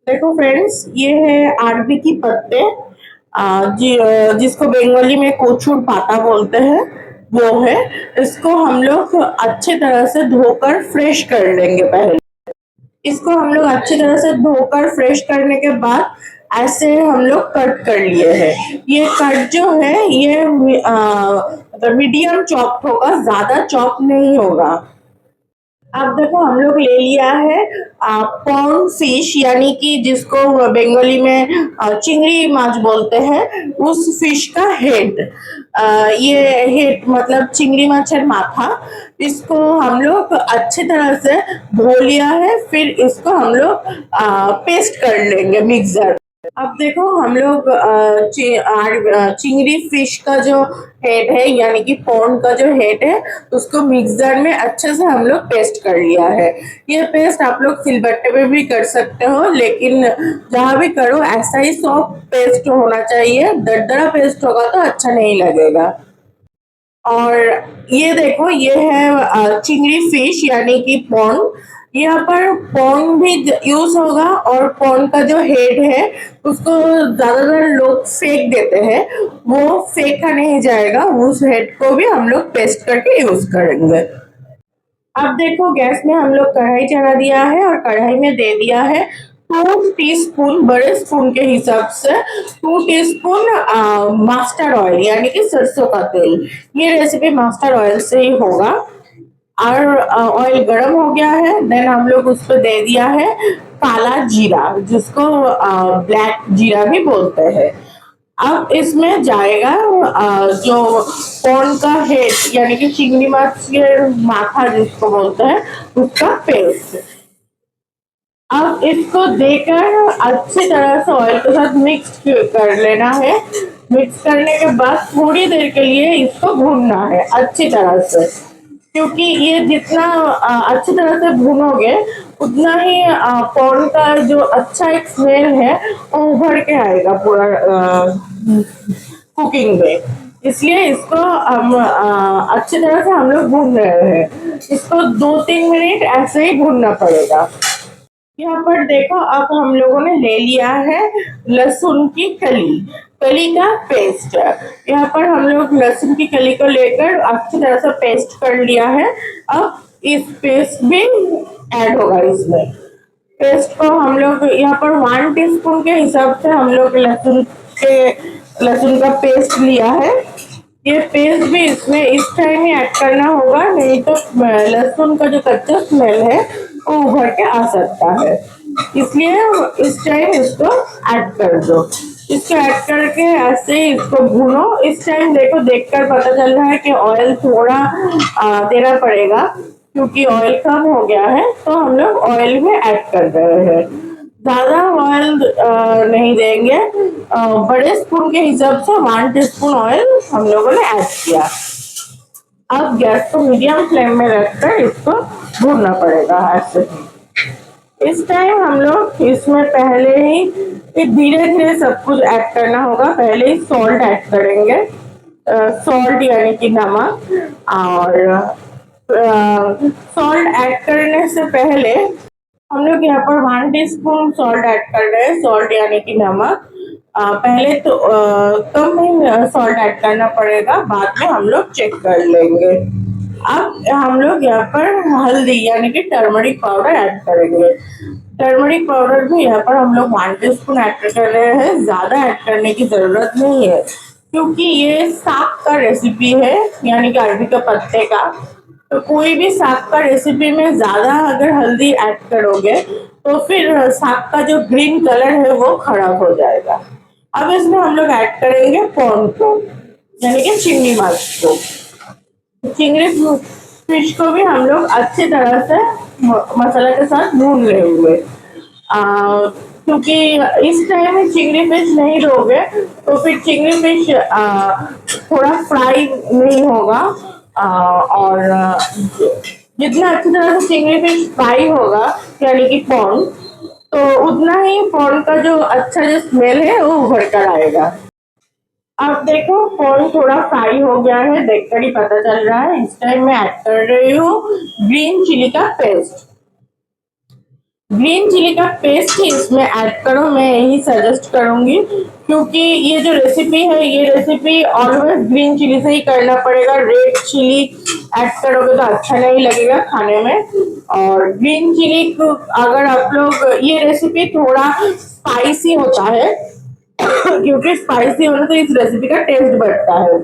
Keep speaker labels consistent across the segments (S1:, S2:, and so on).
S1: देखो फ्रेंड्स, ये है अरबी की पत्ते। जिसको बंगाली में कोचुर पाता बोलते हैं, वो है। इसको हम लोग अच्छी तरह से धोकर फ्रेश कर लेंगे पहले। इसको हम लोग अच्छी तरह से धोकर फ्रेश करने के बाद ऐसे हम लोग कट कर लिए हैं। ये कट जो है ये मीडियम चॉप होगा, ज्यादा चॉप नहीं होगा। अब देखो हम लोग ले लिया है पॉन्ड फिश, यानी कि जिसको बंगाली में चिंगड़ी माछ बोलते हैं, उस फिश का हेड। ये हेड मतलब चिंगड़ी माछेर माथा। इसको हम लोग अच्छी तरह से धो लिया है, फिर इसको हम लोग पेस्ट कर लेंगे मिक्सर। अब देखो हम लोग चिंगड़ी फिश का जो हेड है, यानी कि पॉन्ड का जो हेड है, उसको मिक्सर में अच्छे से हम लोग पेस्ट कर लिया है। ये पेस्ट आप लोग सिलबट्टे पे भी कर सकते हो, लेकिन जहाँ भी करो ऐसा ही सॉफ्ट पेस्ट होना चाहिए। दरदरा पेस्ट होगा तो अच्छा नहीं लगेगा। और ये देखो, ये है चिंगड़ी फिश यानी कि पॉन्ड। यहाँ पर पॉन्ड भी यूज होगा, और पॉन्ड का जो हेड है उसको ज्यादातर लोग फेंक देते हैं। वो फेंका नहीं जाएगा, उस हेड को भी हम लोग पेस्ट करके यूज करेंगे। अब देखो गैस में हम लोग कढ़ाई चढ़ा दिया है, और कढ़ाई में दे दिया है 2 टीस्पून, बड़े स्पून के हिसाब से 2 टीस्पून मस्टर्ड ऑयल, यानी कि सरसों का तेल। ये रेसिपी मस्टर्ड ऑयल से ही होगा। और ऑयल गर्म हो गया है, देन हम लोग उस पर दे दिया है काला जीरा, जिसको ब्लैक जीरा भी बोलते हैं। अब इसमें जाएगा जो कॉर्न का हेड, यानी कि चिंगड़ी माछ के माथा जिसको बोलते हैं, उसका पेस्ट। अब इसको देकर अच्छी तरह से ऑयल के साथ मिक्स कर लेना है। मिक्स करने के बाद थोड़ी देर के लिए इसको भूनना है अच्छी तरह से, क्योंकि ये जितना अच्छी तरह से भूनोगे, उतना ही कॉर्न का जो अच्छा एक स्मेल है वो उभर के आएगा पूरा कुकिंग में। इसलिए इसको हम अच्छी तरह से हम लोग भून रहे हैं। इसको 2-3 मिनट ऐसे ही भूनना पड़ेगा। यहाँ पर देखो, अब हम लोगों ने ले लिया है लहसुन की कली, कली का पेस्ट। यहाँ पर हम लोग लहसुन की कली को लेकर अच्छी तरह से पेस्ट कर लिया है। अब इस पेस्ट भी ऐड होगा इसमें। पेस्ट को हम लोग यहाँ पर 1 टीस्पून के हिसाब से हम लोग लहसुन का पेस्ट लिया है। ये पेस्ट भी इसमें इस टाइम ही ऐड करना होगा, नहीं तो लहसुन का जो कच्चा स्मेल है वो उभर के आ सकता है। इसलिए इस टाइम इसको ऐड कर दो। इसको ऐड करके ऐसे ही इसको भूनो। इस टाइम देखो, देखकर पता चल रहा है कि ऑयल थोड़ा देना पड़ेगा, क्योंकि ऑयल कम हो गया है, तो हम लोग ऑयल में ऐड कर रहे हैं। ज्यादा ऑयल नहीं देंगे। बड़े स्पून के हिसाब से 1 टीस्पून ऑयल हम लोगों ने ऐड किया। अब गैस को मीडियम फ्लेम में रखकर इसको भूनना पड़ेगा ऐसे। इस टाइम हम लोग इसमें पहले ही धीरे धीरे सब कुछ ऐड करना होगा। पहले ही सॉल्ट ऐड करेंगे, सॉल्ट यानी कि नमक। और सॉल्ट ऐड करने से पहले हम लोग यहाँ पर 1 टीस्पून सॉल्ट ऐड कर रहे हैं, सॉल्ट यानी कि नमक। पहले तो कम ही सॉल्ट ऐड करना पड़ेगा, बाद में हम लोग चेक कर लेंगे। अब हम लोग यहाँ पर हल्दी यानी कि टर्मरिक पाउडर ऐड करेंगे। टर्मरिक पाउडर भी यहाँ पर हम लोग 1 टीस्पून ऐड कर रहे हैं, ज्यादा ऐड करने की जरूरत नहीं है, क्योंकि ये साग का रेसिपी है, यानी कि अरबी के पत्ते का। तो कोई भी साग का रेसिपी में ज्यादा अगर हल्दी ऐड करोगे तो फिर साग का जो ग्रीन कलर है वो खराब हो जाएगा। अब इसमें हम लोग ऐड करेंगे कॉर्न को, यानी कि चिंगड़ी माछ को। चिंगड़ी फिश को भी हम लोग अच्छी तरह से मसाला के साथ भून लेंगे। क्योंकि इस टाइम में चिंगड़ी फिश नहीं दोगे तो फिर चिंगड़ी फिश थोड़ा फ्राई नहीं होगा। और जितना अच्छी तरह से चिंगड़ी फिश फ्राई होगा, यानी कि कॉर्न, तो उतना ही कॉर्न का जो अच्छा जो स्मेल है वो उभर कर आएगा। अब देखो कॉर्न थोड़ा फ्राई हो गया है, देखकर ही पता चल रहा है। इस टाइम मैं ऐड कर रही हूँ ग्रीन चिली का पेस्ट। ग्रीन चिली का पेस्ट ही इसमें ऐड करो, मैं यही सजेस्ट करूंगी, क्योंकि ये जो रेसिपी है ये रेसिपी ऑलवेज ग्रीन चिली से ही करना पड़ेगा। रेड चिली ऐड करोगे तो अच्छा नहीं लगेगा खाने में। और ग्रीन चिली को अगर आप लोग, ये रेसिपी थोड़ा स्पाइसी होता है क्योंकि स्पाइसी होने से इस रेसिपी का टेस्ट बढ़ता है,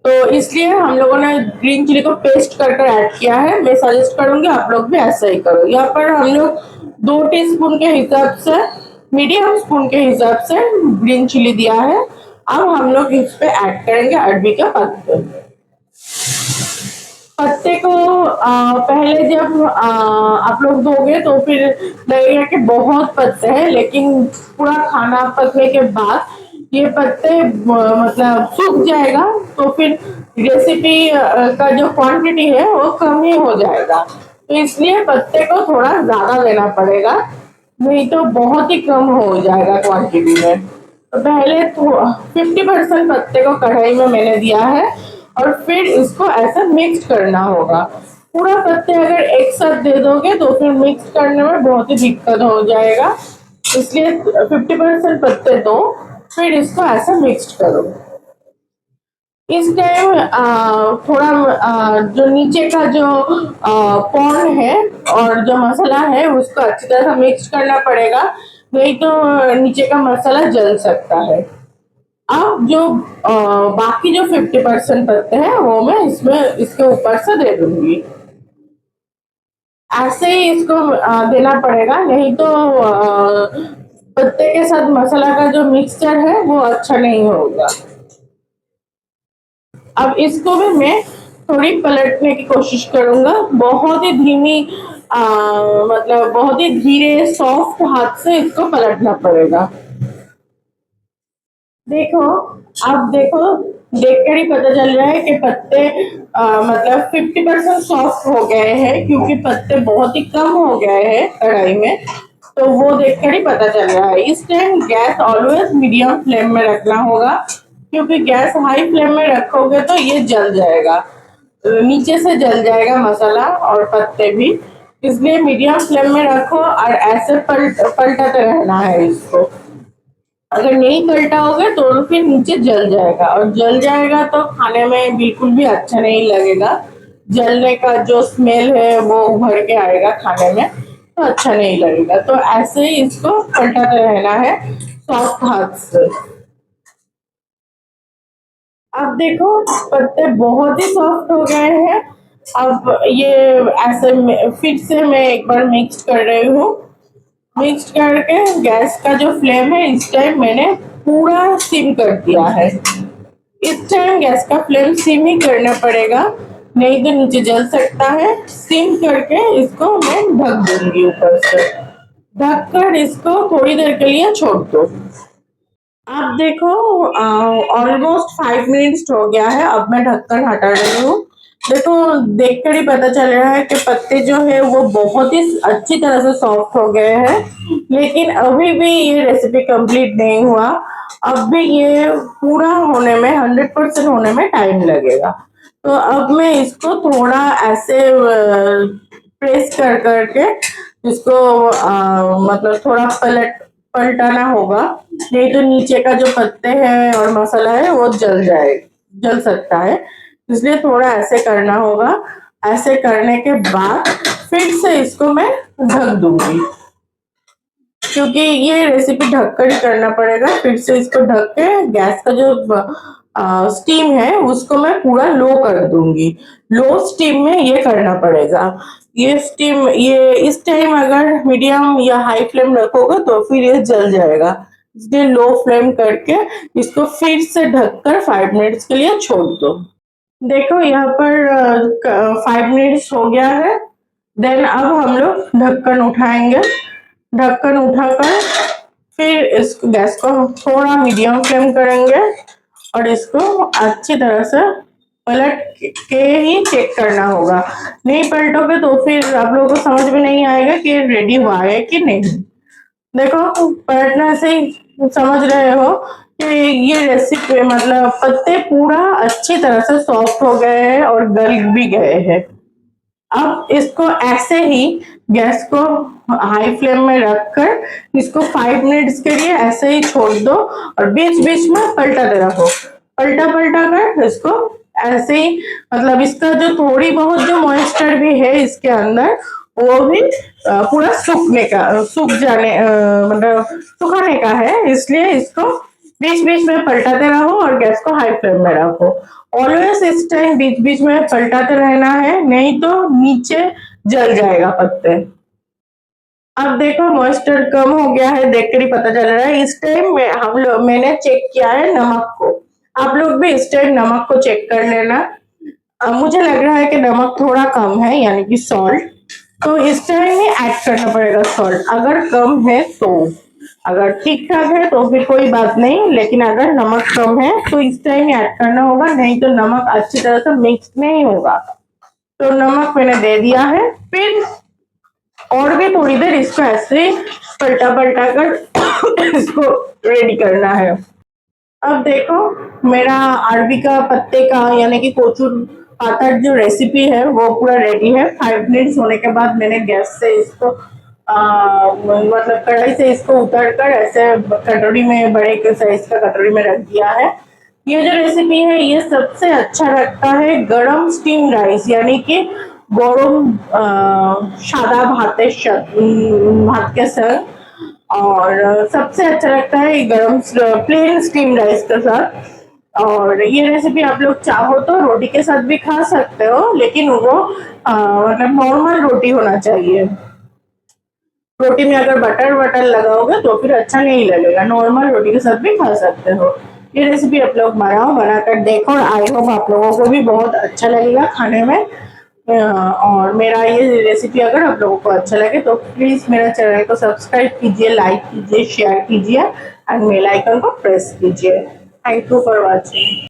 S1: तो इसलिए हम लोगों ने ग्रीन चिली को पेस्ट कर कर ऐड किया है। मैं सजेस्ट करूंगी आप लोग भी ऐसा ही करो। यहाँ पर हम लोग 2 टीस्पून के हिसाब से, मीडियम स्पून के हिसाब से ग्रीन चिली दिया है। अब हम लोग इस पे ऐड करेंगे अरबी के पत्ते। पत्ते को पहले जब आप लोग धोगे तो फिर लगेगा कि बहुत पत्ते हैं, लेकिन पूरा खाना पकने के बाद ये पत्ते मतलब सूख जाएगा, तो फिर रेसिपी का जो क्वांटिटी है वो कम ही हो जाएगा। तो इसलिए पत्ते को थोड़ा ज्यादा देना पड़ेगा, नहीं तो बहुत ही कम हो जाएगा क्वांटिटी में। तो पहले 50% पत्ते को कढ़ाई में मैंने दिया है, और फिर इसको ऐसा मिक्स करना होगा। पूरा पत्ते अगर एक साथ दे दोगे तो फिर मिक्स करने में बहुत ही दिक्कत हो जाएगा, इसलिए 50% पत्ते दो, फिर इसको ऐसा मिक्स करो। इस टाइम थोड़ा जो नीचे का जो कॉर्न है और जो मसाला है उसको अच्छी तरह से मिक्स करना पड़ेगा, नहीं तो नीचे का मसाला जल सकता है। अब जो बाकी जो 50% पत्ते हैं वो मैं इसमें इसके ऊपर से दे दूंगी। ऐसे ही इसको देना पड़ेगा, नहीं तो पत्ते के साथ मसाला का जो मिक्सचर है वो अच्छा नहीं होगा। अब इसको भी मैं थोड़ी पलटने की कोशिश करूंगा, बहुत ही धीमी मतलब बहुत ही धीरे सॉफ्ट हाथ से इसको पलटना पड़ेगा। देखो, अब देखो, देखकर ही पता चल रहा है कि पत्ते मतलब 50% सॉफ्ट हो गए हैं, क्योंकि पत्ते बहुत ही कम हो गए हैं कढ़ाई में, तो वो देखकर ही पता चल रहा है। इस time gas always medium flame में रखना होगा, क्योंकि गैस हाई फ्लेम में रखोगे तो ये जल जाएगा, नीचे से जल जाएगा मसाला और पत्ते भी। इसलिए मीडियम फ्लेम में रखो और ऐसे पलटाते रहना है इसको। अगर नहीं पलटाओगे तो फिर नीचे जल जाएगा, और जल जाएगा तो खाने में बिल्कुल भी अच्छा नहीं लगेगा। जलने का जो स्मेल है वो उभर के आएगा खाने में, तो अच्छा नहीं लगेगा। तो ऐसे ही इसको पलटाते रहना है सॉफ्ट हाथ से। अब देखो, पत्ते बहुत ही सॉफ्ट हो गए हैं। अब ये ऐसे फिर से मैं एक बार मिक्स कर रही हूँ। मिक्स करके गैस का जो फ्लेम है इस टाइम मैंने पूरा सिम कर दिया है। इस टाइम गैस का फ्लेम सिम ही करना पड़ेगा, नहीं तो नीचे जल सकता है। सिम करके इसको मैं ढक दूंगी ऊपर से। ढक कर इसको थोड़ी देर के लिए छोड़ दो। आप देखो, ऑलमोस्ट 5 मिनट्स हो गया है। अब मैं ढक्कन हटा रही हूँ। देखो, देखकर ही पता चल रहा है कि पत्ते जो है वो बहुत ही अच्छी तरह से सॉफ्ट हो गए हैं, लेकिन अभी भी ये रेसिपी कंप्लीट नहीं हुआ। अब भी ये पूरा होने में 100% होने में टाइम लगेगा। तो अब मैं इसको थोड़ा ऐसे प्रेस कर करके इसको मतलब थोड़ा पलटाना होगा, नहीं तो नीचे का जो पत्ते हैं और मसाला है वो जल सकता है। इसलिए थोड़ा ऐसे करना होगा। ऐसे करने के बाद फिर से इसको मैं ढक दूंगी, क्योंकि ये रेसिपी ढककर ही करना पड़ेगा। फिर से इसको ढक के गैस का जो स्टीम है उसको मैं पूरा लो कर दूंगी। लो स्टीम में ये करना पड़ेगा। ये स्टीम, ये इस टाइम अगर मीडियम या हाई फ्लेम रखोगे तो फिर ये जल जाएगा, इसलिए लो फ्लेम करके इसको फिर से ढककर 5 मिनट्स के लिए छोड़ दो। देखो, यहाँ पर 5 मिनट्स हो गया है। देन अब हम लोग ढक्कन उठाएंगे। ढक्कन उठाकर फिर इस गैस को थोड़ा मीडियम फ्लेम करेंगे, और इसको अच्छी तरह से पलट के ही चेक करना होगा। नहीं पलटोगे तो फिर आप लोगों को समझ में नहीं आएगा कि रेडी हुआ है कि नहीं। देखो, पलटने से ही समझ रहे हो कि ये रेसिपी मतलब पत्ते पूरा अच्छी तरह से सॉफ्ट हो गए हैं और गल भी गए हैं। अब इसको ऐसे ही गैस को हाई फ्लेम में रखकर इसको 5 मिनट्स के लिए ऐसे ही छोड़ दो और बीच बीच में पलटाते रहो। पलटा पलटा कर इसको ऐसे ही, मतलब इसका जो थोड़ी बहुत जो मॉइस्चर भी है इसके अंदर वो भी पूरा सूख जाने मतलब सुखाने का है, इसलिए इसको बीच बीच में पलटाते रहो और गैस को हाई फ्लेम में रखो। ऑलवेज इस टाइम बीच बीच में पलटाते रहना है, नहीं तो नीचे जल जाएगा पत्ते। अब देखो मॉइस्चर कम हो गया है, देख कर ही पता चल रहा है। इस टाइम में मैंने चेक किया है नमक को, आप लोग भी इस टाइम नमक को चेक कर लेना। मुझे लग रहा है कि नमक थोड़ा कम है, यानी कि सॉल्ट, तो इस टाइम में ऐड करना पड़ेगा सॉल्ट। अगर कम है तो, अगर ठीक ठाक है तो फिर कोई बात नहीं, लेकिन अगर नमक कम है तो इस टाइम ऐड करना होगा, नहीं तो नमक अच्छी तरह से मिक्स नहीं होगा। तो नमक मैंने दे दिया है, फिर और भी थोड़ी देर इसको ऐसे पलटा पलटा कर इसको रेडी करना है। अब देखो मेरा अरबी का पत्ते का यानी कि कोचूर पाता जो रेसिपी है वो पूरा रेडी है। 5 मिनट्स होने के बाद मैंने गैस से इसको मतलब कढ़ाई से इसको उतार कर ऐसे कटोरी में, बड़े के साइज का कटोरी में रख दिया है। ये जो रेसिपी है ये सबसे अच्छा लगता है गरम स्टीम राइस, यानी कि गरम सादा भात के साथ, और सबसे अच्छा लगता है गरम प्लेन स्टीम राइस के साथ। और ये रेसिपी आप लोग चाहो तो रोटी के साथ भी खा सकते हो, लेकिन वो मतलब नॉर्मल रोटी होना चाहिए। रोटी में अगर बटर वटर लगाओगे तो फिर अच्छा नहीं लगेगा, नॉर्मल रोटी के साथ भी खा सकते हो। ये रेसिपी आप लोग बनाओ, बनाकर देखो, और आई होप आप लोगों को भी बहुत अच्छा लगेगा खाने में। और मेरा ये रेसिपी अगर आप लोगों को अच्छा लगे तो प्लीज मेरा चैनल को सब्सक्राइब कीजिए, लाइक कीजिए, शेयर कीजिए एंड बेल आइकन को प्रेस कीजिए। Thank you for watching.